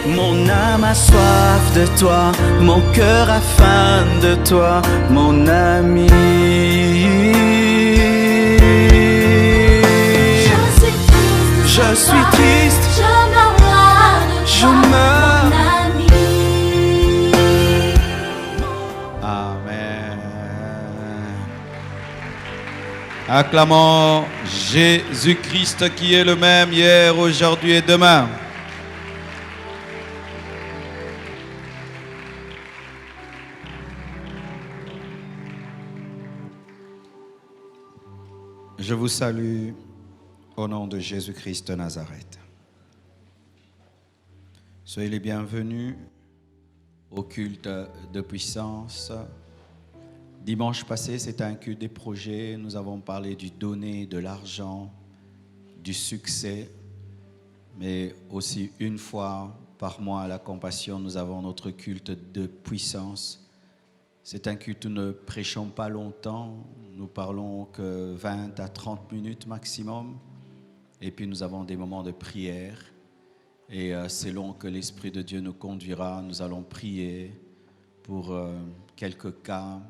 Mon âme a soif de toi, mon cœur a faim de toi, mon ami. Je suis triste, je meurs de je toi, meurs. mon ami. Amen. Acclamons Jésus-Christ qui est le même hier, aujourd'hui et demain. Je vous salue au nom de Jésus-Christ de Nazareth. Soyez les bienvenus au culte de puissance. Dimanche passé, c'était un culte des projets. Nous avons parlé du donner, de l'argent, du succès. Mais aussi une fois par mois à la Compassion, nous avons notre culte de puissance. C'est un culte où nous ne prêchons pas longtemps. Nous parlons que 20 à 30 minutes maximum. Et puis nous avons des moments de prière. Et selon que l'Esprit de Dieu nous conduira, nous allons prier pour quelques cas.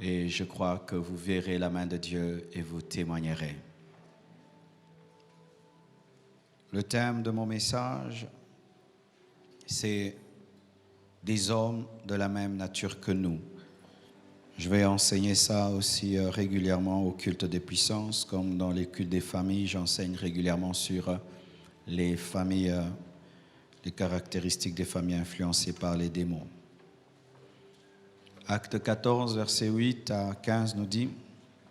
Et je crois que vous verrez la main de Dieu et vous témoignerez. Le thème de mon message, c'est des hommes de la même nature que nous. Je vais enseigner ça aussi régulièrement au culte des puissances, comme dans les cultes des familles, j'enseigne régulièrement sur les familles, les caractéristiques des familles influencées par les démons. Acte 14, versets 8 à 15 nous dit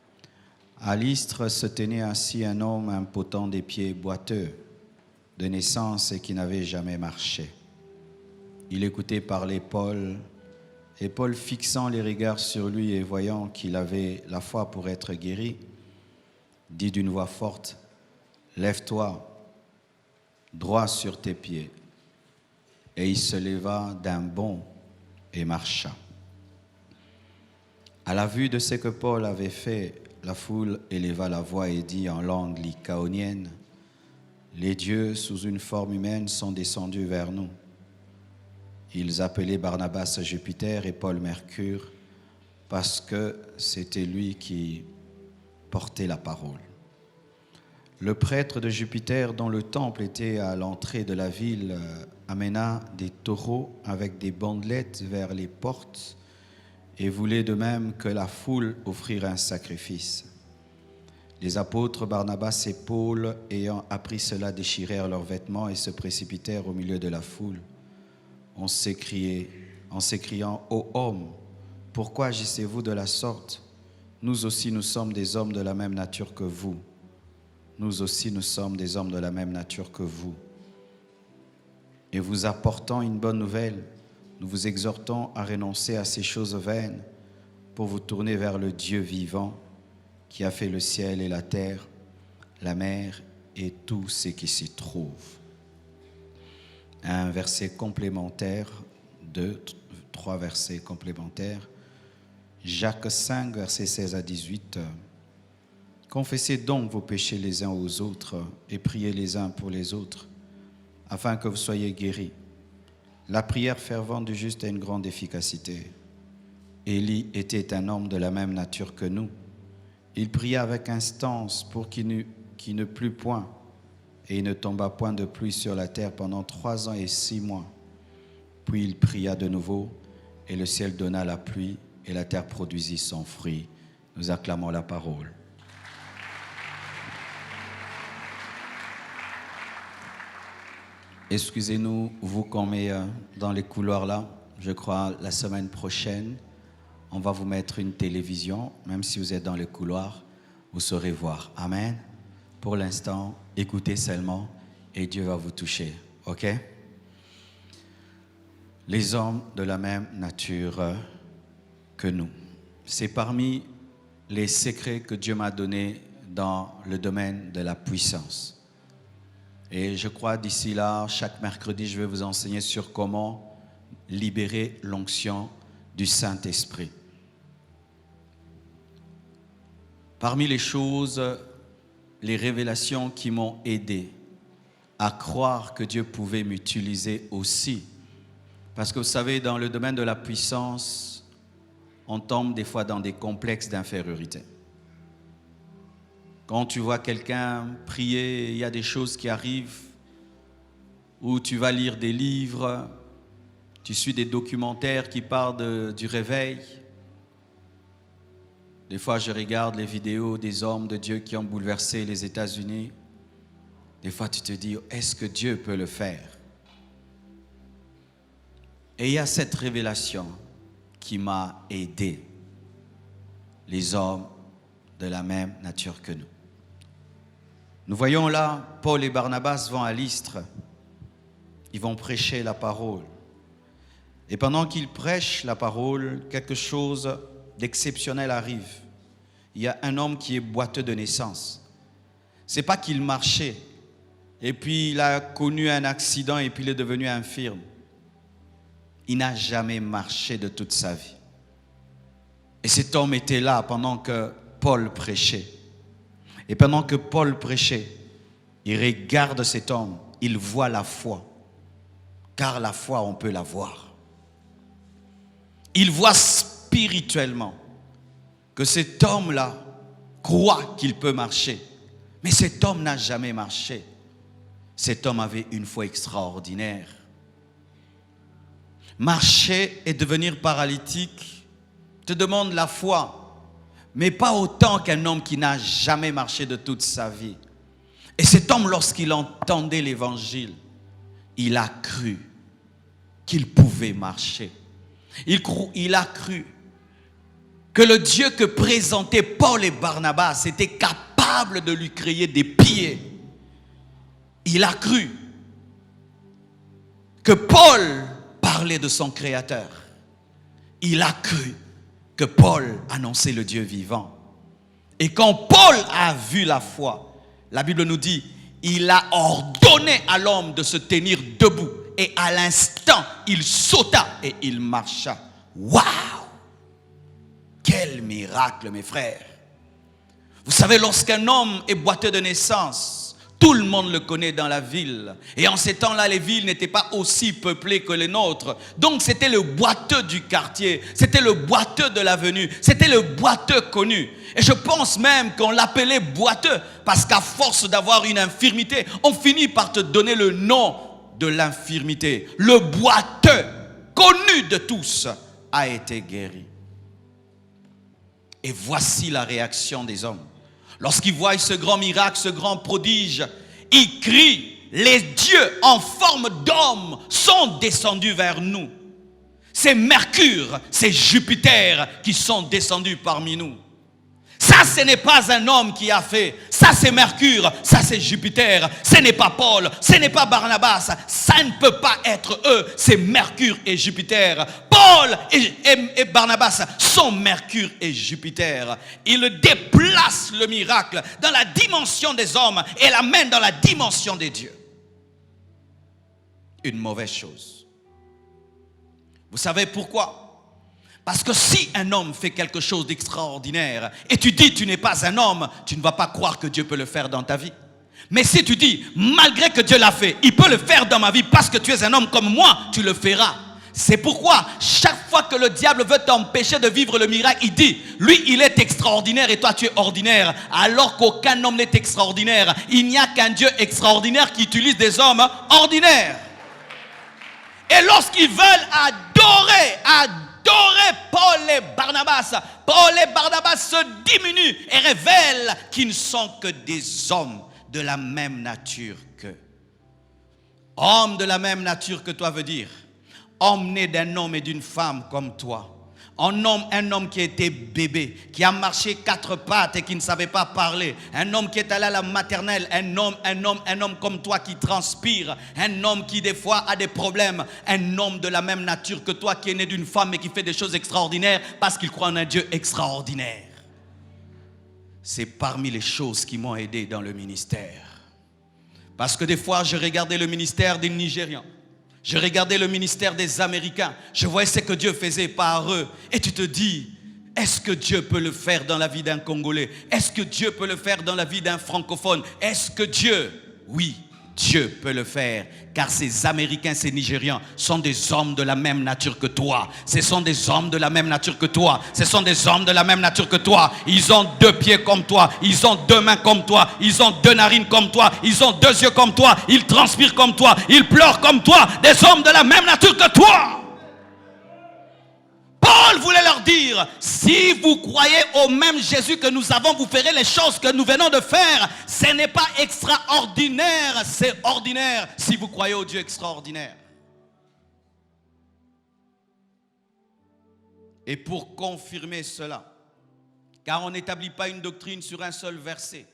« À Lystre se tenait ainsi un homme impotent des pieds boiteux, de naissance et qui n'avait jamais marché. Il écoutait parler Paul, et Paul, fixant les regards sur lui et voyant qu'il avait la foi pour être guéri, dit d'une voix forte, « Lève-toi, droit sur tes pieds. » Et il se leva d'un bond et marcha. À la vue de ce que Paul avait fait, la foule éleva la voix et dit en langue lycaonienne, « Les dieux sous une forme humaine sont descendus vers nous. » Ils appelaient Barnabas Jupiter et Paul Mercure parce que c'était lui qui portait la parole. Le prêtre de Jupiter, dont le temple était à l'entrée de la ville, amena des taureaux avec des bandelettes vers les portes et voulait de même que la foule offrît un sacrifice. Les apôtres Barnabas et Paul, ayant appris cela, déchirèrent leurs vêtements et se précipitèrent au milieu de la foule. En s'écriant, « Ô hommes, pourquoi agissez-vous de la sorte? Nous aussi nous sommes des hommes de la même nature que vous. Nous aussi nous sommes des hommes de la même nature que vous. Et vous apportant une bonne nouvelle, nous vous exhortons à renoncer à ces choses vaines pour vous tourner vers le Dieu vivant qui a fait le ciel et la terre, la mer et tout ce qui s'y trouve. » Un verset complémentaire, trois versets complémentaires. Jacques 5, versets 16 à 18. « Confessez donc vos péchés les uns aux autres et priez les uns pour les autres, afin que vous soyez guéris. La prière fervente du juste a une grande efficacité. Élie était un homme de la même nature que nous. Il pria avec instance pour qu'il ne plût point, et il ne tomba point de pluie sur la terre pendant 3 ans et 6 mois. Puis il pria de nouveau, et le ciel donna la pluie, et la terre produisit son fruit. » Nous acclamons la parole. Excusez-nous, vous qu'on met dans les couloirs là, je crois la semaine prochaine, on va vous mettre une télévision, même si vous êtes dans les couloirs, vous saurez voir. Amen. Pour l'instant, écoutez seulement et Dieu va vous toucher. OK? Les hommes de la même nature que nous. C'est parmi les secrets que Dieu m'a donnés dans le domaine de la puissance. Et je crois d'ici là, chaque mercredi, je vais vous enseigner sur comment libérer l'onction du Saint-Esprit. Parmi les choses, les révélations qui m'ont aidé à croire que Dieu pouvait m'utiliser aussi. Parce que vous savez, dans le domaine de la puissance, on tombe des fois dans des complexes d'infériorité. Quand tu vois quelqu'un prier, il y a des choses qui arrivent, où tu vas lire des livres, tu suis des documentaires qui parlent du réveil. Des fois, je regarde les vidéos des hommes de Dieu qui ont bouleversé les États-Unis. Des fois, tu te dis, est-ce que Dieu peut le faire? Et il y a cette révélation qui m'a aidé. Les hommes de la même nature que nous. Nous voyons là, Paul et Barnabas vont à Lystre. Ils vont prêcher la parole. Et pendant qu'ils prêchent la parole, quelque chose d'exceptionnel arrive. Il y a un homme qui est boiteux de naissance. Ce n'est pas qu'il marchait, et puis il a connu un accident, et puis il est devenu infirme. Il n'a jamais marché de toute sa vie. Et cet homme était là pendant que Paul prêchait. Et pendant que Paul prêchait, il regarde cet homme, il voit la foi. Car la foi, on peut la voir. Il voit spirituellement que cet homme-là croit qu'il peut marcher. Mais cet homme n'a jamais marché. Cet homme avait une foi extraordinaire. Marcher et devenir paralytique te demande la foi, mais pas autant qu'un homme qui n'a jamais marché de toute sa vie. Et cet homme, lorsqu'il entendait l'évangile, il a cru qu'il pouvait marcher. Il a cru que le Dieu que présentaient Paul et Barnabas était capable de lui créer des pieds. Il a cru que Paul parlait de son Créateur. Il a cru que Paul annonçait le Dieu vivant. Et quand Paul a vu la foi, la Bible nous dit, il a ordonné à l'homme de se tenir debout. Et à l'instant, il sauta et il marcha. Waouh! Quel miracle, mes frères! Vous savez, lorsqu'un homme est boiteux de naissance, tout le monde le connaît dans la ville. Et en ces temps-là, les villes n'étaient pas aussi peuplées que les nôtres. Donc c'était le boiteux du quartier, c'était le boiteux de l'avenue, c'était le boiteux connu. Et je pense même qu'on l'appelait boiteux parce qu'à force d'avoir une infirmité, on finit par te donner le nom de l'infirmité. Le boiteux, connu de tous, a été guéri. Et voici la réaction des hommes. Lorsqu'ils voient ce grand miracle, ce grand prodige, ils crient, les dieux en forme d'homme sont descendus vers nous. C'est Mercure, c'est Jupiter qui sont descendus parmi nous. Ça, ce n'est pas un homme qui a fait. Ça, c'est Mercure. Ça, c'est Jupiter. Ce n'est pas Paul. Ce n'est pas Barnabas. Ça ne peut pas être eux. C'est Mercure et Jupiter. Paul et Barnabas sont Mercure et Jupiter. Ils déplacent le miracle dans la dimension des hommes et l'amènent dans la dimension des dieux. Une mauvaise chose. Vous savez pourquoi? Parce que si un homme fait quelque chose d'extraordinaire et tu dis tu n'es pas un homme, tu ne vas pas croire que Dieu peut le faire dans ta vie. Mais si tu dis, malgré que Dieu l'a fait, il peut le faire dans ma vie parce que tu es un homme comme moi, tu le feras. C'est pourquoi chaque fois que le diable veut t'empêcher de vivre le miracle, il dit, lui il est extraordinaire et toi tu es ordinaire. Alors qu'aucun homme n'est extraordinaire. Il n'y a qu'un Dieu extraordinaire qui utilise des hommes ordinaires. Et lorsqu'ils veulent adorer Paul et Barnabas se diminuent et révèlent qu'ils ne sont que des hommes de la même nature qu'eux. Homme de la même nature que toi veut dire homme né d'un homme et d'une femme comme toi. Un homme qui était bébé, qui a marché 4 pattes et qui ne savait pas parler. Un homme qui est allé à la maternelle. Un homme comme toi qui transpire. Un homme qui des fois a des problèmes. Un homme de la même nature que toi qui est né d'une femme et qui fait des choses extraordinaires parce qu'il croit en un Dieu extraordinaire. C'est parmi les choses qui m'ont aidé dans le ministère. Parce que des fois, je regardais le ministère des Nigérians. Je regardais le ministère des Américains. Je voyais ce que Dieu faisait par eux. Et tu te dis, Est-ce que Dieu peut le faire dans la vie d'un Congolais? Est-ce que Dieu peut le faire dans la vie d'un francophone? Est-ce que Dieu, oui, Dieu peut le faire, car ces Américains, ces Nigérians sont des hommes de la même nature que toi. Ce sont des hommes de la même nature que toi. Ce sont des hommes de la même nature que toi. Ils ont 2 pieds comme toi. Ils ont 2 mains comme toi. Ils ont 2 narines comme toi. Ils ont 2 yeux comme toi. Ils transpirent comme toi. Ils pleurent comme toi. Des hommes de la même nature que toi. Paul voulait leur dire, si vous croyez au même Jésus que nous avons, vous ferez les choses que nous venons de faire. Ce n'est pas extraordinaire, c'est ordinaire si vous croyez au Dieu extraordinaire. Et pour confirmer cela, car on n'établit pas une doctrine sur un seul verset.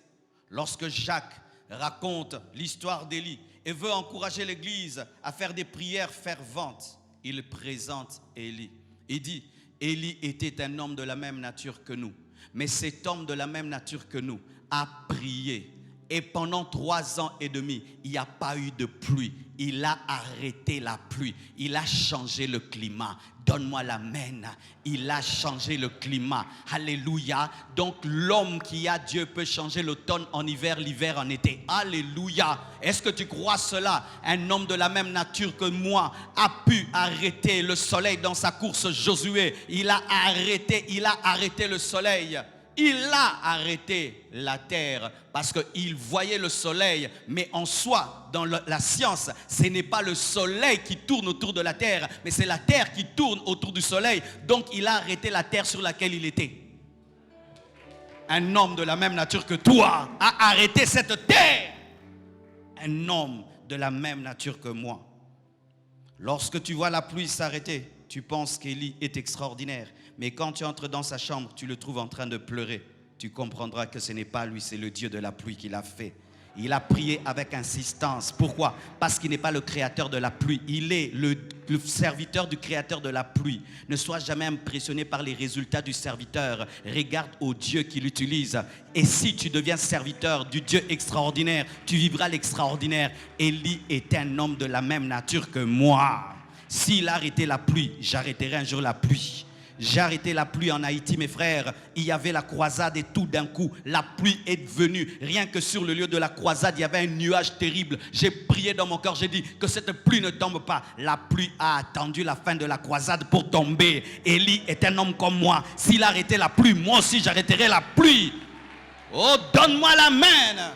Lorsque Jacques raconte l'histoire d'Élie et veut encourager l'Église à faire des prières ferventes, il présente Élie. Il dit, Élie était un homme de la même nature que nous. Mais cet homme de la même nature que nous a prié. Et pendant 3 ans et demi, il n'y a pas eu de pluie. Il a arrêté la pluie. Il a changé le climat. Donne-moi l'amen. Il a changé le climat. Alléluia. Donc l'homme qui a Dieu peut changer l'automne en hiver, l'hiver en été. Alléluia. Est-ce que tu crois cela? Un homme de la même nature que moi a pu arrêter le soleil dans sa course Josué. Il a arrêté le soleil. Il a arrêté la terre parce qu'il voyait le soleil. Mais en soi, dans la science, ce n'est pas le soleil qui tourne autour de la terre, mais c'est la terre qui tourne autour du soleil. Donc il a arrêté la terre sur laquelle il était. Un homme de la même nature que toi a arrêté cette terre. Un homme de la même nature que moi. Lorsque tu vois la pluie s'arrêter, tu penses qu'Élie est extraordinaire. Mais quand tu entres dans sa chambre, tu le trouves en train de pleurer. Tu comprendras que ce n'est pas lui, c'est le Dieu de la pluie qui l'a fait. Il a prié avec insistance. Pourquoi? Parce qu'il n'est pas le créateur de la pluie. Il est le serviteur du créateur de la pluie. Ne sois jamais impressionné par les résultats du serviteur. Regarde au Dieu qui l'utilise. Et si tu deviens serviteur du Dieu extraordinaire, tu vivras l'extraordinaire. Élie est un homme de la même nature que moi. S'il arrêtait la pluie, j'arrêterai un jour la pluie. J'ai arrêté la pluie en Haïti, mes frères. Il y avait la croisade et tout d'un coup, la pluie est venue. Rien que sur le lieu de la croisade, il y avait un nuage terrible. J'ai prié dans mon cœur, j'ai dit que cette pluie ne tombe pas. La pluie a attendu la fin de la croisade pour tomber. Élie est un homme comme moi. S'il arrêtait la pluie, moi aussi j'arrêterai la pluie. Oh, donne-moi la main.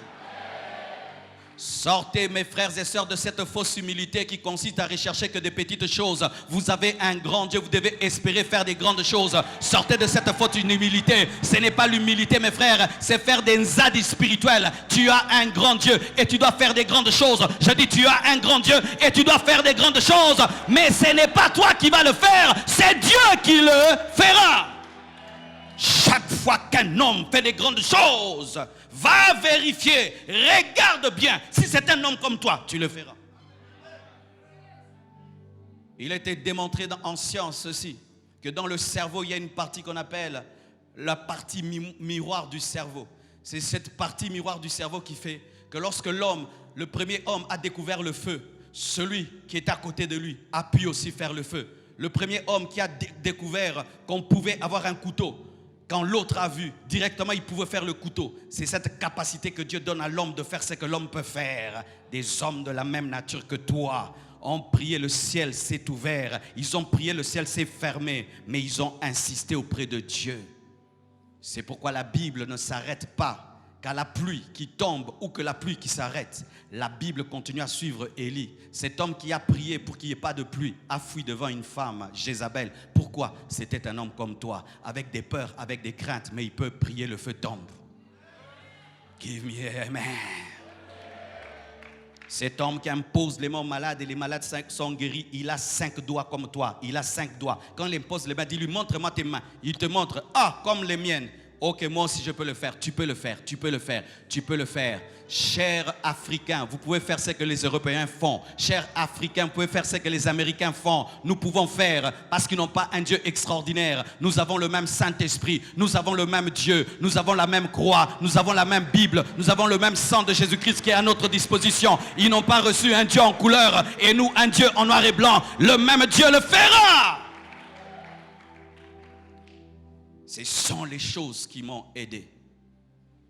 Sortez, mes frères et sœurs, de cette fausse humilité qui consiste à rechercher que des petites choses. Vous avez un grand Dieu, vous devez espérer faire des grandes choses. Sortez de cette fausse humilité. Ce n'est pas l'humilité, mes frères, c'est faire des zadis spirituels. Tu as un grand Dieu et tu dois faire des grandes choses. Je dis, tu as un grand Dieu et tu dois faire des grandes choses. Mais ce n'est pas toi qui vas le faire, c'est Dieu qui le fera. Chaque fois qu'un homme fait des grandes choses, va vérifier, regarde bien. Si c'est un homme comme toi, tu le feras. Il a été démontré en science aussi que dans le cerveau, il y a une partie qu'on appelle la partie miroir du cerveau. C'est cette partie miroir du cerveau qui fait que lorsque l'homme, le premier homme a découvert le feu, celui qui est à côté de lui a pu aussi faire le feu. Le premier homme qui a découvert qu'on pouvait avoir un couteau, quand l'autre a vu, directement il pouvait faire le couteau. C'est cette capacité que Dieu donne à l'homme de faire ce que l'homme peut faire. Des hommes de la même nature que toi ont prié, le ciel s'est ouvert. Ils ont prié, le ciel s'est fermé. Mais ils ont insisté auprès de Dieu. C'est pourquoi la Bible ne s'arrête pas qu'à la pluie qui tombe ou que la pluie qui s'arrête. La Bible continue à suivre Élie. Cet homme qui a prié pour qu'il n'y ait pas de pluie a fui devant une femme, Jézabel. Pourquoi? C'était un homme comme toi, avec des peurs, avec des craintes, mais il peut prier, le feu tombe. Give me amen. Cet homme qui impose les mains aux malades et les malades sont guéris, il a 5 doigts comme toi. Il a 5 doigts. Quand il impose les mains, dis-lui, montre-moi tes mains. Il te montre, comme les miennes. Ok, moi aussi je peux le faire. Tu peux le faire, tu peux le faire, tu peux le faire. Chers Africains, vous pouvez faire ce que les Européens font. Chers Africains, vous pouvez faire ce que les Américains font. Nous pouvons faire parce qu'ils n'ont pas un Dieu extraordinaire. Nous avons le même Saint-Esprit. Nous avons le même Dieu. Nous avons la même croix. Nous avons la même Bible. Nous avons le même sang de Jésus-Christ qui est à notre disposition. Ils n'ont pas reçu un Dieu en couleur et nous un Dieu en noir et blanc. Le même Dieu le fera. Ce sont les choses qui m'ont aidé.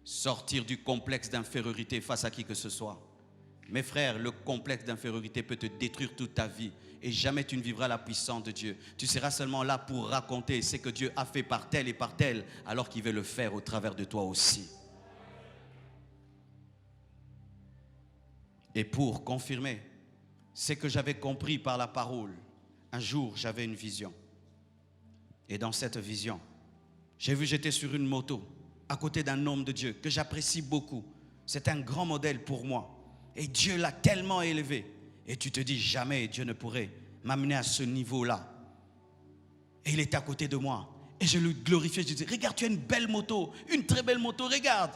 Sortir du complexe d'infériorité face à qui que ce soit. Mes frères, le complexe d'infériorité peut te détruire toute ta vie et jamais tu ne vivras la puissance de Dieu. Tu seras seulement là pour raconter ce que Dieu a fait par tel et par tel alors qu'il veut le faire au travers de toi aussi. Et pour confirmer ce que j'avais compris par la parole, un jour j'avais une vision. Et dans cette vision, j'ai vu j'étais sur une moto à côté d'un homme de Dieu que j'apprécie beaucoup. C'est un grand modèle pour moi. Et Dieu l'a tellement élevé. Et tu te dis, jamais Dieu ne pourrait m'amener à ce niveau-là. Et il était à côté de moi. Et je le glorifiais. Je disais, regarde, tu as une belle moto, une très belle moto, regarde.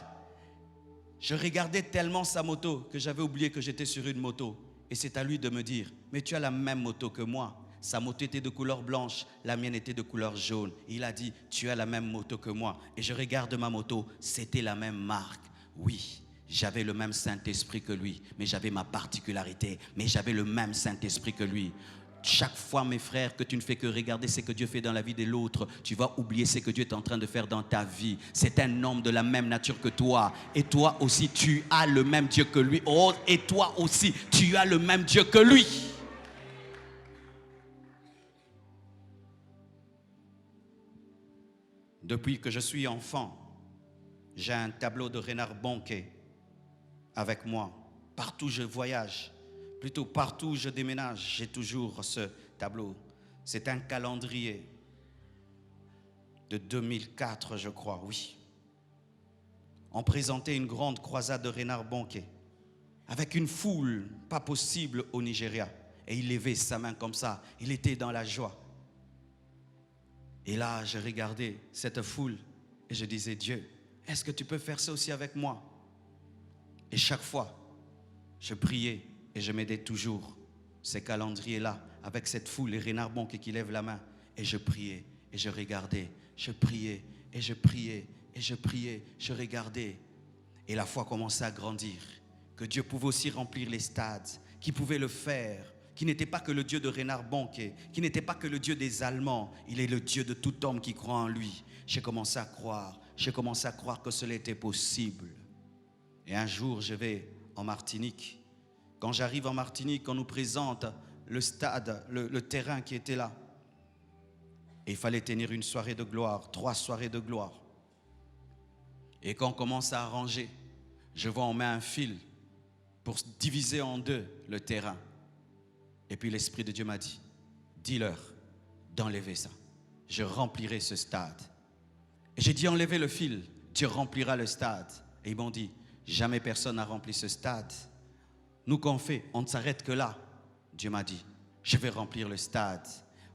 Je regardais tellement sa moto que j'avais oublié que j'étais sur une moto. Et c'est à lui de me dire, mais tu as la même moto que moi. Sa moto était de couleur blanche, la mienne était de couleur jaune. Il a dit, tu as la même moto que moi. Et je regarde ma moto, c'était la même marque. Oui, j'avais le même Saint-Esprit que lui, mais j'avais ma particularité. Mais j'avais le même Saint-Esprit que lui. Chaque fois, mes frères, que tu ne fais que regarder ce que Dieu fait dans la vie de l'autre, tu vas oublier ce que Dieu est en train de faire dans ta vie. C'est un homme de la même nature que toi. Et toi aussi, tu as le même Dieu que lui. Oh, et toi aussi, tu as le même Dieu que lui. Depuis que je suis enfant, j'ai un tableau de Reinhard Bonnke avec moi. Partout où je voyage, plutôt partout où je déménage, j'ai toujours ce tableau. C'est un calendrier de 2004, je crois, oui. On présentait une grande croisade de Reinhard Bonnke avec une foule pas possible au Nigeria. Et il levait sa main comme ça, il était dans la joie. Et là, je regardais cette foule et je disais, Dieu, est-ce que tu peux faire ça aussi avec moi? Et chaque fois, je priais et je m'aidais toujours ces calendriers-là avec cette foule, les Reinhard Bonnke qui lèvent la main. Et je priais et je regardais, je priais et je priais et je priais, je regardais. Et la foi commençait à grandir, que Dieu pouvait aussi remplir les stades, qu'il pouvait le faire, qui n'était pas que le Dieu de Reinhard Bonnke, qui n'était pas que le Dieu des Allemands, il est le Dieu de tout homme qui croit en lui. J'ai commencé à croire que cela était possible. Et un jour, je vais en Martinique. Quand j'arrive en Martinique, on nous présente le stade, le terrain qui était là. Et il fallait tenir une soirée de gloire, 3 soirées de gloire. Et quand on commence à arranger, je vois on met un fil pour diviser en 2 le terrain. Et puis l'Esprit de Dieu m'a dit, dis-leur d'enlever ça. Je remplirai ce stade. Et j'ai dit, enlevez le fil, Dieu remplira le stade. Et ils m'ont dit, jamais personne n'a rempli ce stade. Nous qu'on fait, on ne s'arrête que là. Dieu m'a dit, je vais remplir le stade.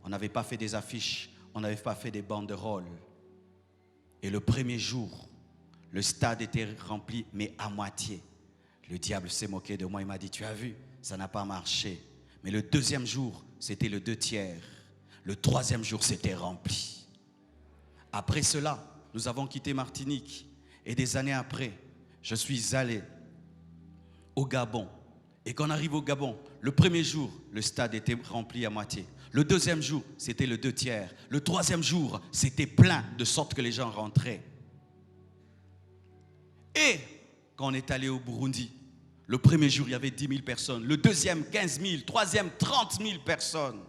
On n'avait pas fait des affiches, on n'avait pas fait des banderoles. Et le premier jour, le stade était rempli, mais à moitié. Le diable s'est moqué de moi, il m'a dit, tu as vu, ça n'a pas marché. Mais le deuxième jour, c'était le 2/3. Le troisième jour, c'était rempli. Après cela, nous avons quitté Martinique. Et des années après, je suis allé au Gabon. Et quand on arrive au Gabon, le premier jour, le stade était rempli à moitié. Le deuxième jour, c'était le 2/3. Le troisième jour, c'était plein, de sorte que les gens rentraient. Et quand on est allé au Burundi, le premier jour, il y avait 10 000 personnes. Le deuxième, 15 000. Troisième, 30 000 personnes.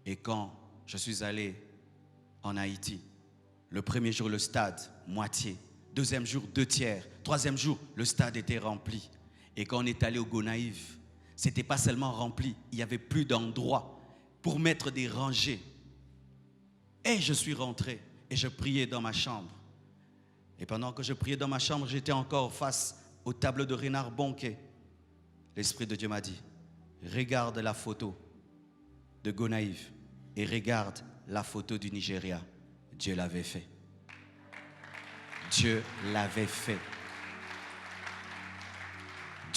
Et quand je suis allé en Haïti, le premier jour, le stade, moitié. Deuxième jour, 2/3. Troisième jour, le stade était rempli. Et quand on est allé au Gonaïve, ce n'était pas seulement rempli, il n'y avait plus d'endroit pour mettre des rangées. Et je suis rentré et je priais dans ma chambre. Et pendant que je priais dans ma chambre, j'étais encore face au tableau de Reinhard Bonnke. L'Esprit de Dieu m'a dit, regarde la photo de Gonaïve et regarde la photo du Nigeria. Dieu l'avait fait. Dieu l'avait fait.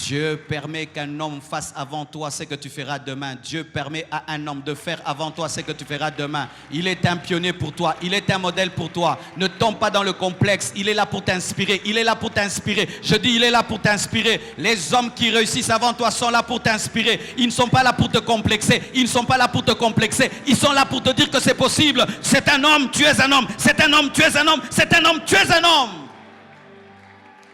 Dieu permet qu'un homme fasse avant toi ce que tu feras demain. Dieu permet à un homme de faire avant toi ce que tu feras demain. Il est un pionnier pour toi. Il est un modèle pour toi. Ne tombe pas dans le complexe. Il est là pour t'inspirer. Il est là pour t'inspirer. Je dis, il est là pour t'inspirer. Les hommes qui réussissent avant toi sont là pour t'inspirer. Ils ne sont pas là pour te complexer. Ils ne sont pas là pour te complexer. Ils sont là pour te dire que c'est possible. C'est un homme, tu es un homme. C'est un homme, tu es un homme. C'est un homme, tu es un homme.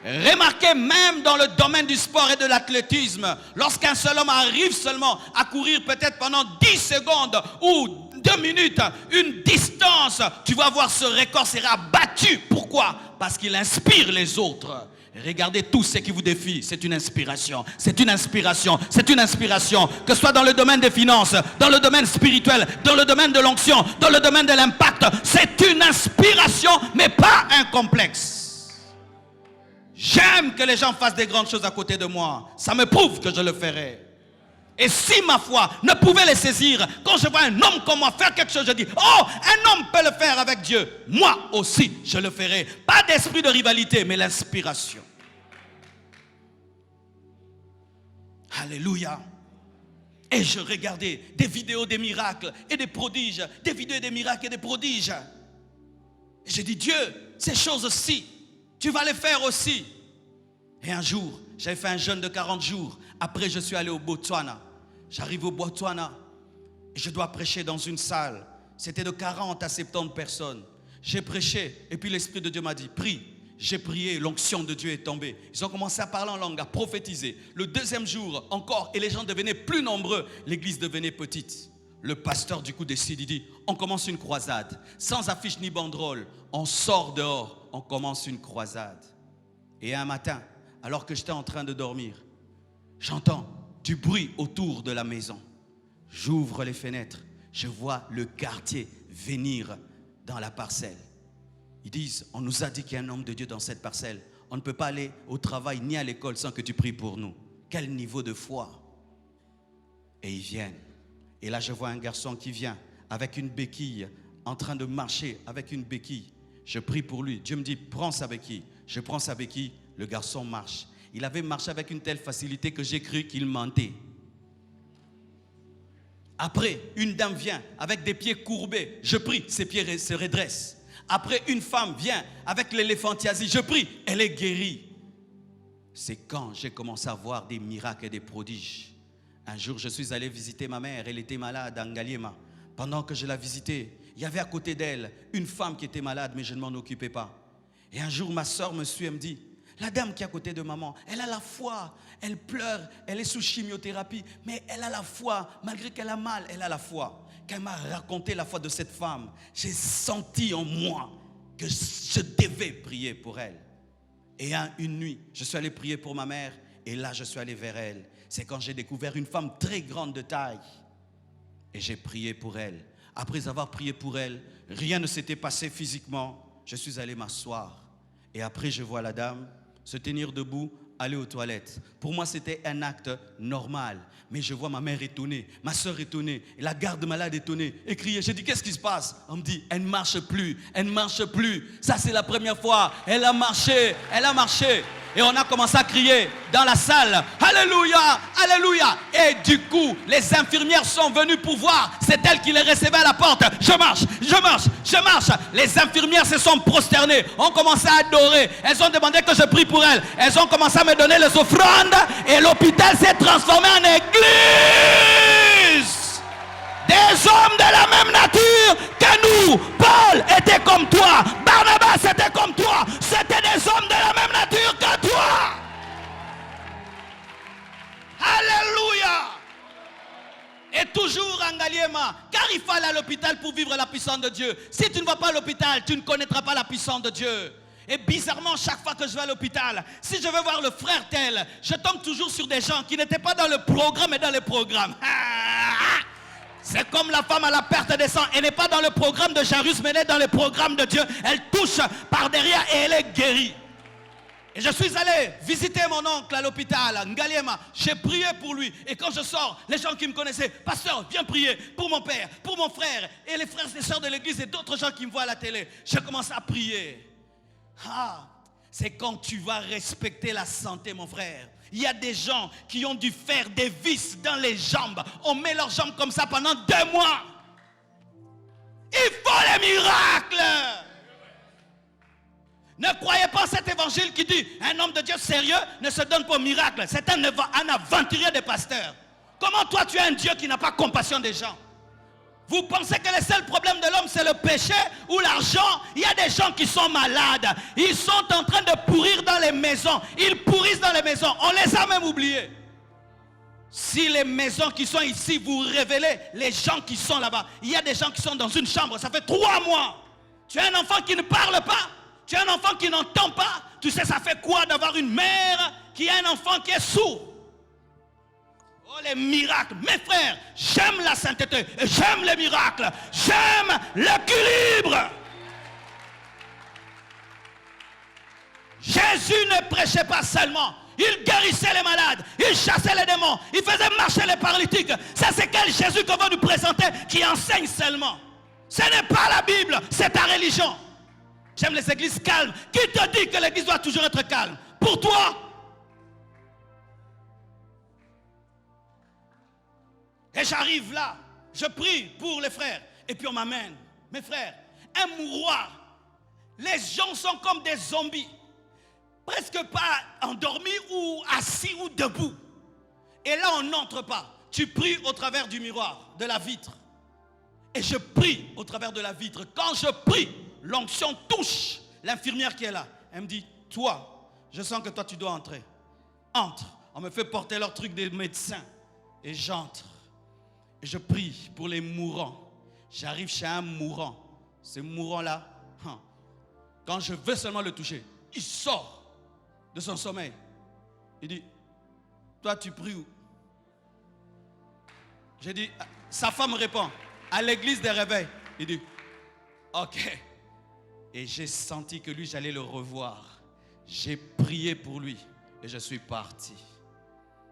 Remarquez, même dans le domaine du sport et de l'athlétisme, lorsqu'un seul homme arrive seulement à courir peut-être pendant 10 secondes ou 2 minutes, une distance, tu vas voir ce record sera battu. Pourquoi? Parce qu'il inspire les autres. Regardez tout ce qui vous défie, c'est une inspiration, c'est une inspiration, c'est une inspiration. Que ce soit dans le domaine des finances, dans le domaine spirituel, dans le domaine de l'onction, dans le domaine de l'impact, c'est une inspiration, mais pas un complexe. J'aime que les gens fassent des grandes choses à côté de moi. Ça me prouve que je le ferai. Et si ma foi ne pouvait les saisir, quand je vois un homme comme moi faire quelque chose, je dis, oh, un homme peut le faire avec Dieu. Moi aussi, je le ferai. Pas d'esprit de rivalité, mais l'inspiration. Alléluia. Et je regardais des vidéos des miracles et des prodiges. Des vidéos des miracles et des prodiges. Et j'ai dit, Dieu, ces choses-ci, tu vas les faire aussi. Et un jour, j'avais fait un jeûne de 40 jours. Après, je suis allé au Botswana. J'arrive au Botswana et je dois prêcher dans une salle. C'était de 40 à 70 personnes. J'ai prêché et puis l'Esprit de Dieu m'a dit, prie. J'ai prié, l'onction de Dieu est tombée. Ils ont commencé à parler en langue, à prophétiser. Le deuxième jour, encore, et les gens devenaient plus nombreux. L'église devenait petite. Le pasteur du coup décide, il dit, on commence une croisade. Sans affiche ni banderole, on sort dehors, on commence une croisade. Et un matin, alors que j'étais en train de dormir, j'entends du bruit autour de la maison. J'ouvre les fenêtres, je vois le quartier venir dans la parcelle. Ils disent, on nous a dit qu'il y a un homme de Dieu dans cette parcelle. On ne peut pas aller au travail ni à l'école sans que tu pries pour nous. Quel niveau de foi! Et ils viennent. Et là, je vois un garçon qui vient avec une béquille, en train de marcher avec une béquille. Je prie pour lui. Dieu me dit, prends sa béquille. Je prends sa béquille. Le garçon marche. Il avait marché avec une telle facilité que j'ai cru qu'il mentait. Après, une dame vient avec des pieds courbés. Je prie, ses pieds se redressent. Après, une femme vient avec l'éléphantiasie. Je prie, elle est guérie. C'est quand j'ai commencé à voir des miracles et des prodiges. Un jour, je suis allé visiter ma mère. Elle était malade à Ngaliema. Pendant que je la visitais, il y avait à côté d'elle une femme qui était malade, mais je ne m'en occupais pas. Et un jour, ma soeur me suit et me dit, la dame qui est à côté de maman, elle a la foi, elle pleure, elle est sous chimiothérapie, mais elle a la foi, malgré qu'elle a mal, elle a la foi. Quand elle m'a raconté la foi de cette femme, j'ai senti en moi que je devais prier pour elle. Et une nuit, je suis allé prier pour ma mère, et là, je suis allé vers elle. C'est quand j'ai découvert une femme très grande de taille. Et j'ai prié pour elle. Après avoir prié pour elle, rien ne s'était passé physiquement. Je suis allé m'asseoir. Et après, je vois la dame se tenir debout, aller aux toilettes. Pour moi, c'était un acte normal. Mais je vois ma mère étonnée, ma soeur étonnée, et la garde malade étonnée, et crier. J'ai dit, qu'est-ce qui se passe? On me dit, elle ne marche plus, elle ne marche plus. Ça, c'est la première fois. Elle a marché, elle a marché. Et on a commencé à crier dans la salle, Alléluia, Alléluia. Et du coup, les infirmières sont venues pour voir. C'est elles qui les recevaient à la porte. Je marche, je marche, je marche. Les infirmières se sont prosternées, ont commencé à adorer. Elles ont demandé que je prie pour elles. Elles ont commencé à me donner les offrandes. Et l'hôpital s'est transformé en église. Des hommes de la même nature que nous. Paul était comme toi. Barnabas était comme toi. C'était des hommes de la même nature que toi. Alléluia. Et toujours en Ngaliema, car il faut aller à l'hôpital pour vivre la puissance de Dieu. Si tu ne vas pas à l'hôpital, tu ne connaîtras pas la puissance de Dieu. Et bizarrement, chaque fois que je vais à l'hôpital, si je veux voir le frère tel, je tombe toujours sur des gens qui n'étaient pas dans le programme, mais dans le programme. C'est comme la femme à la perte de sang. Elle n'est pas dans le programme de Jairus, mais elle est dans le programme de Dieu. Elle touche par derrière et elle est guérie. Et je suis allé visiter mon oncle à l'hôpital, à Ngaliema. J'ai prié pour lui. Et quand je sors, les gens qui me connaissaient, pasteur, viens prier pour mon père, pour mon frère, et les frères et sœurs de l'église et d'autres gens qui me voient à la télé. Je commence à prier. c'est quand tu vas respecter la santé, mon frère. Il y a des gens qui ont dû faire des vis dans les jambes. On met leurs jambes comme ça pendant 2 mois. Il faut les miracles. Ne croyez pas cet évangile qui dit un homme de Dieu sérieux ne se donne pas au miracle. C'est un aventurier des pasteurs. Comment toi tu es un Dieu qui n'a pas compassion des gens? Vous pensez que le seul problème de l'homme c'est le péché ou l'argent? Il y a des gens qui sont malades. Ils sont en train de pourrir dans les maisons. Ils pourrissent dans les maisons. On les a même oubliés. Si les maisons qui sont ici vous révélez les gens qui sont là-bas, il y a des gens qui sont dans une chambre, ça fait 3 mois. Tu as un enfant qui ne parle pas. Tu as un enfant qui n'entend pas. Tu sais ça fait quoi d'avoir une mère qui a un enfant qui est sourd? Oh les miracles. Mes frères, j'aime la sainteté. J'aime les miracles. J'aime l'équilibre. Jésus ne prêchait pas seulement. Il guérissait les malades. Il chassait les démons. Il faisait marcher les paralytiques. Ça c'est quel Jésus qu'on va nous présenter qui enseigne seulement? Ce n'est pas la Bible. C'est ta religion. J'aime les églises calmes. Qui te dit que l'église doit toujours être calme? Pour toi? Et j'arrive là, je prie pour les frères. Et puis on m'amène. Mes frères, un mouroir. Les gens sont comme des zombies. Presque pas endormis ou assis ou debout. Et là on n'entre pas. Tu pries au travers du miroir, de la vitre. Et je prie au travers de la vitre. Quand je prie, l'onction touche l'infirmière qui est là. Elle me dit, toi, je sens que toi tu dois entrer. Entre. On me fait porter leur truc des médecins. Et j'entre. Et je prie pour les mourants. J'arrive chez un mourant. Ce mourant-là, quand je veux seulement le toucher, il sort de son sommeil. Il dit, toi tu pries où? J'ai dit, sa femme répond, à l'église des réveils. Il dit, ok. Et j'ai senti que lui, j'allais le revoir. J'ai prié pour lui et je suis parti.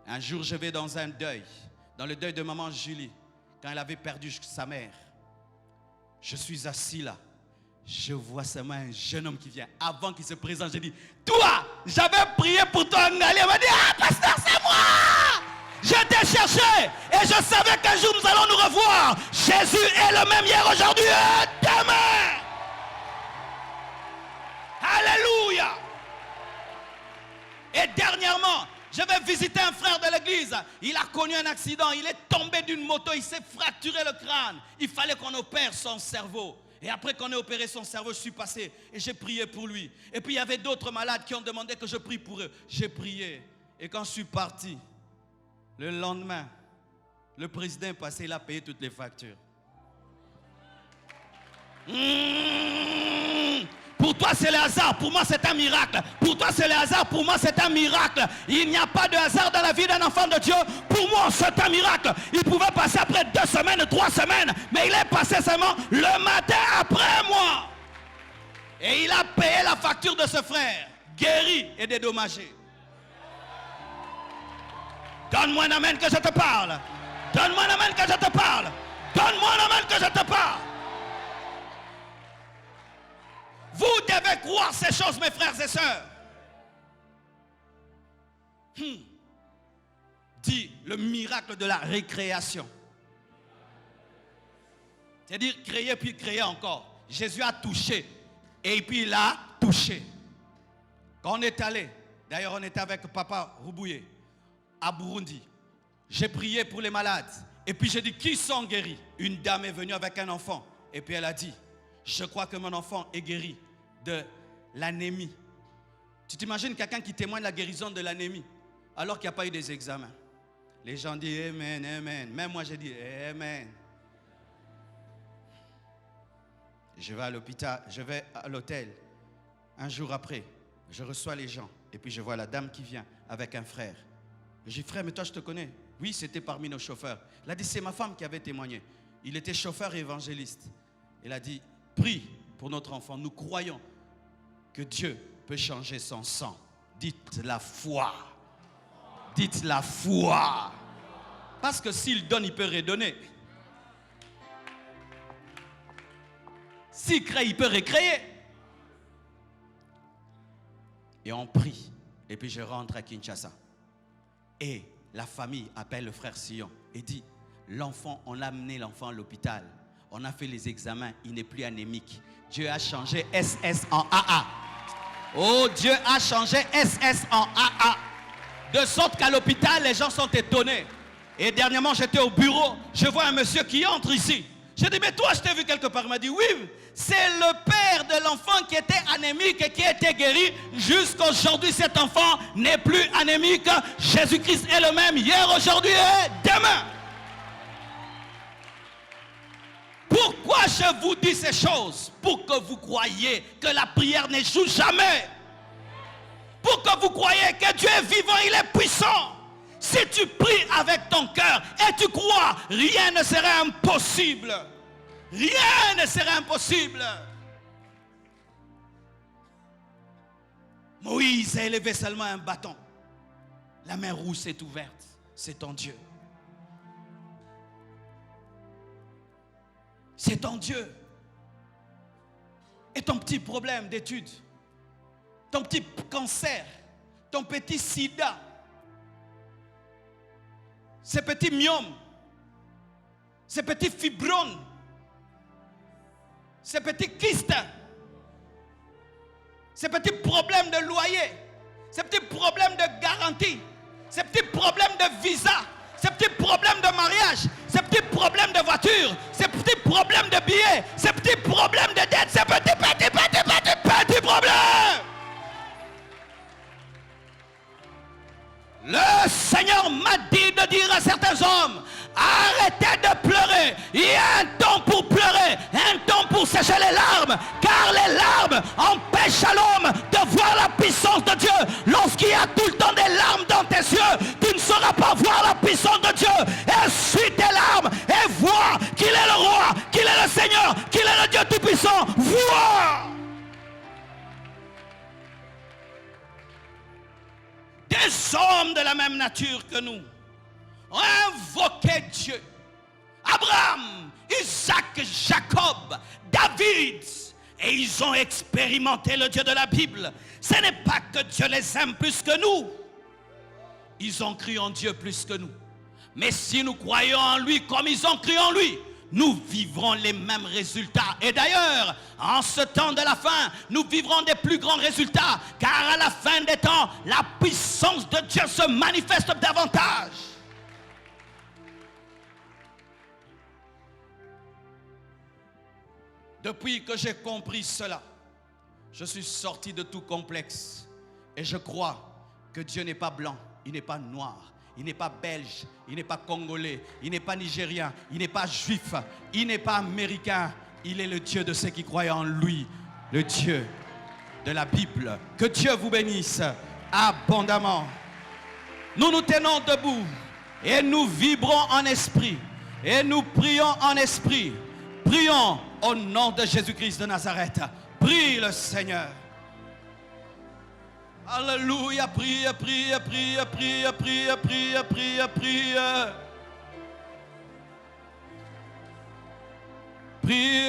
Un jour, je vais dans un deuil. Dans le deuil de maman Julie, quand elle avait perdu sa mère. Je suis assis là. Je vois seulement un jeune homme qui vient. Avant qu'il se présente, j'ai dit, toi, j'avais prié pour toi. Elle m'a dit, ah, pasteur, c'est moi. Je t'ai cherché et je savais qu'un jour nous allons nous revoir. Jésus est le même hier, aujourd'hui et demain. Alléluia. Et dernièrement, je vais visiter un frère de l'église. Il a connu un accident. Il est tombé d'une moto. Il s'est fracturé le crâne. Il fallait qu'on opère son cerveau. Et après qu'on ait opéré son cerveau, je suis passé et j'ai prié pour lui. Et puis il y avait d'autres malades qui ont demandé que je prie pour eux. J'ai prié. Et quand je suis parti, le lendemain, le président est passé. Il a payé toutes les factures. Pour toi c'est le hasard, pour moi c'est un miracle. Pour toi c'est le hasard, pour moi c'est un miracle. Il n'y a pas de hasard dans la vie d'un enfant de Dieu. Pour moi c'est un miracle. Il pouvait passer après 2 semaines, 3 semaines, mais il est passé seulement le matin après moi. Et il a payé la facture de ce frère, guéri et dédommagé. Donne-moi un amen que je te parle. Donne-moi un amen que je te parle. Donne-moi un amen que je te parle. Vous devez croire ces choses, mes frères et sœurs. Dit le miracle de la récréation. C'est-à-dire créer puis créer encore. Jésus a touché et puis il a touché. Quand on est allé, d'ailleurs on était avec papa Roubouye à Burundi. J'ai prié pour les malades et puis j'ai dit qui sont guéris? Une dame est venue avec un enfant et puis elle a dit je crois que mon enfant est guéri de l'anémie. Tu t'imagines quelqu'un qui témoigne de la guérison de l'anémie alors qu'il n'y a pas eu des examens. Les gens disent Amen, Amen. Même moi j'ai dit Amen. Je vais à l'hôpital, je vais à l'hôtel. Un jour après, je reçois les gens. Et puis je vois la dame qui vient avec un frère. Je dis frère, mais toi je te connais. Oui, c'était parmi nos chauffeurs. Il a dit c'est ma femme qui avait témoigné. Il était chauffeur et évangéliste. Il a dit prie pour notre enfant. Nous croyons que Dieu peut changer son sang. Dites la foi. Dites la foi. Parce que s'il donne, il peut redonner. S'il crée, il peut recréer. Et on prie. Et puis je rentre à Kinshasa. Et la famille appelle le frère Sion et dit, l'enfant, on a amené l'enfant à l'hôpital. On a fait les examens, il n'est plus anémique. Dieu a changé SS en AA. Oh, Dieu a changé SS en AA. De sorte qu'à l'hôpital, les gens sont étonnés. Et dernièrement, j'étais au bureau, je vois un monsieur qui entre ici. Je dis, mais toi, je t'ai vu quelque part. Il m'a dit, oui, c'est le père de l'enfant qui était anémique et qui a été guéri. Jusqu'à aujourd'hui, cet enfant n'est plus anémique. Jésus-Christ est le même hier, aujourd'hui et demain. Pourquoi je vous dis ces choses? Pour que vous croyiez que la prière n'échoue jamais. Pour que vous croyiez que Dieu est vivant, il est puissant. Si tu pries avec ton cœur et tu crois, rien ne serait impossible. Rien ne serait impossible. Moïse a élevé seulement un bâton. La mer rouge s'est ouverte. C'est ton Dieu. C'est ton Dieu. Et ton petit problème d'études, ton petit cancer, ton petit sida, ces petits myomes, ces petits fibromes, ces petits kystes, ces petits problèmes de loyer, ces petits problèmes de garantie, ces petits problèmes de visa, ces petits problèmes de mariage, ces petits problèmes de voiture, ces petits problèmes de billets, ces petits problèmes de dette, ces petits problèmes. Le Seigneur m'a dit de dire à certains hommes, arrêtez de pleurer. Il y a un temps pour pleurer, un temps pour sécher les larmes, car les larmes empêchent à l'homme de voir la puissance de Dieu. Lorsqu'il y a tout le temps des larmes dans tes yeux, tu ne sauras pas voir la puissance de Dieu. Essuie tes larmes et vois qu'il est le roi, qu'il est le Seigneur, qu'il est le Dieu tout-puissant. Vois. Des hommes de la même nature que nous ont invoqué Dieu. Abraham, Isaac, Jacob, David. Et ils ont expérimenté le Dieu de la Bible. Ce n'est pas que Dieu les aime plus que nous. Ils ont cru en Dieu plus que nous. Mais si nous croyons en lui comme ils ont cru en lui, nous vivrons les mêmes résultats. Et d'ailleurs, en ce temps de la fin, nous vivrons des plus grands résultats. Car à la fin des temps, la puissance de Dieu se manifeste davantage. Depuis que j'ai compris cela, je suis sorti de tout complexe. Et je crois que Dieu n'est pas blanc, il n'est pas noir. Il n'est pas belge, il n'est pas congolais, il n'est pas nigérien, il n'est pas juif, il n'est pas américain. Il est le Dieu de ceux qui croient en lui, le Dieu de la Bible. Que Dieu vous bénisse abondamment. Nous nous tenons debout et nous vibrons en esprit et nous prions en esprit. Prions au nom de Jésus-Christ de Nazareth. Prie le Seigneur. Alléluia, prie, prie, prie, prie, prie, prie, prie, prie. Prie